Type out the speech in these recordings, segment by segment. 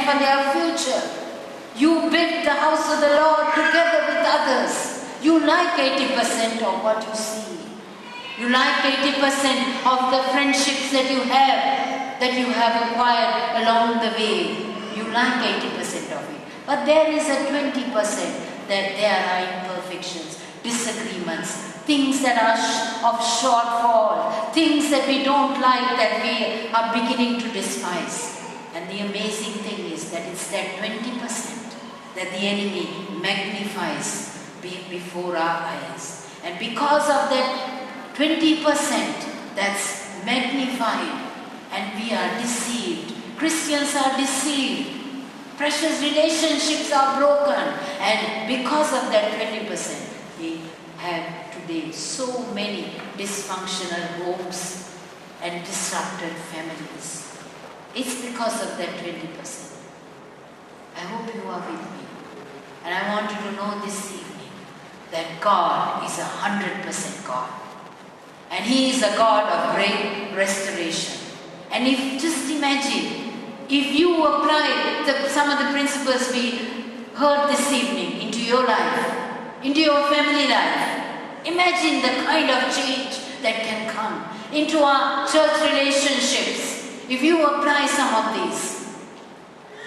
for their future. You build the house of the Lord together with others. You like 80% of what you see. You like 80% of the friendships that you have acquired along the way. You like 80% of it. But there is a 20% that there are imperfections, disagreements, things that are of shortfall, things that we don't like, that we are beginning to despise. And the amazing thing is that it's that 20% that the enemy magnifies before our eyes. And because of that 20% that's magnified, and we are deceived. Christians are deceived. Precious relationships are broken. And because of that 20%, we have today so many dysfunctional homes and disrupted families. It's because of that 20%. I hope you are with me. And I want you to know this evening that God is 100% God. And He is a God of great restoration. And just imagine, if you apply some of the principles we heard this evening into your life, into your family life, imagine the kind of change that can come into our church relationships. If you apply some of these,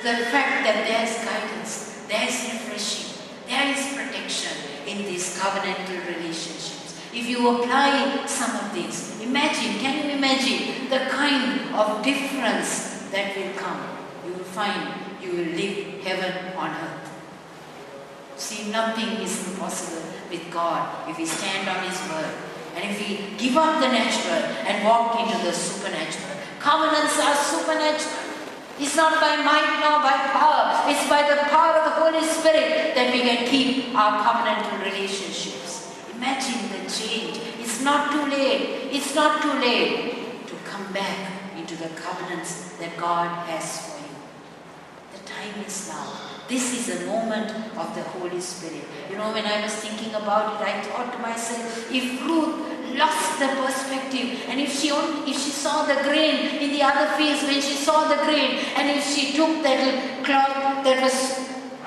the fact that there's guidance, there's refreshing, there is protection in these covenantal relationships. If you apply some of these, can you imagine the kind of difference that will come? You will find you will live heaven on earth. See, nothing is impossible with God if we stand on His word. And if we give up the natural and walk into the supernatural. Covenants are supernatural. It's not by might nor by power. It's by the power of the Holy Spirit that we can keep our covenantal relationships. Imagine the change. It's not too late. It's not too late to come back into the covenants that God has for you. The time is now. This is a moment of the Holy Spirit. You know, when I was thinking about it, I thought to myself, if Ruth lost the perspective, and if she saw the grain in the other fields, when she saw the grain, and if she took that cloth that was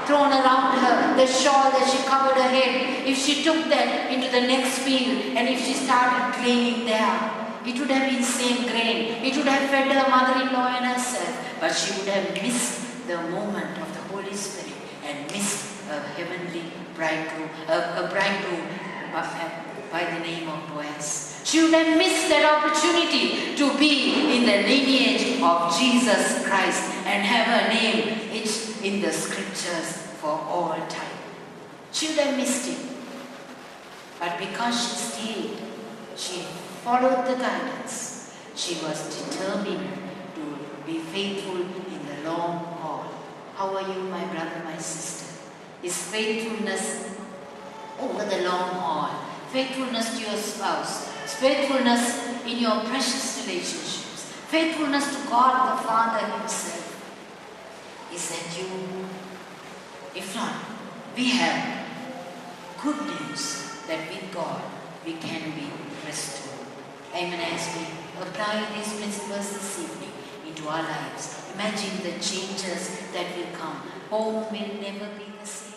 thrown around her, the shawl that she covered her head, if she took that into the next field, and if she started draining there, it would have been same grain. It would have fed her mother-in-law and herself, but she would have missed the moment of the Holy Spirit and missed a heavenly bridegroom, a bridegroom by the name of Boaz. She would have missed that opportunity to be in the lineage of Jesus Christ and have her name etched in the scriptures for all time. She would have missed it. But because she stayed, she followed the guidance. She was determined to be faithful in the long haul. How are you, my brother, my sister? Is faithfulness over the long haul, faithfulness to your spouse, faithfulness in your precious relationships, faithfulness to God the Father Himself. Is that you? If not, we have good news that with God we can be restored. Amen. As we apply these principles this evening into our lives, imagine the changes that will come. Home will never be the same.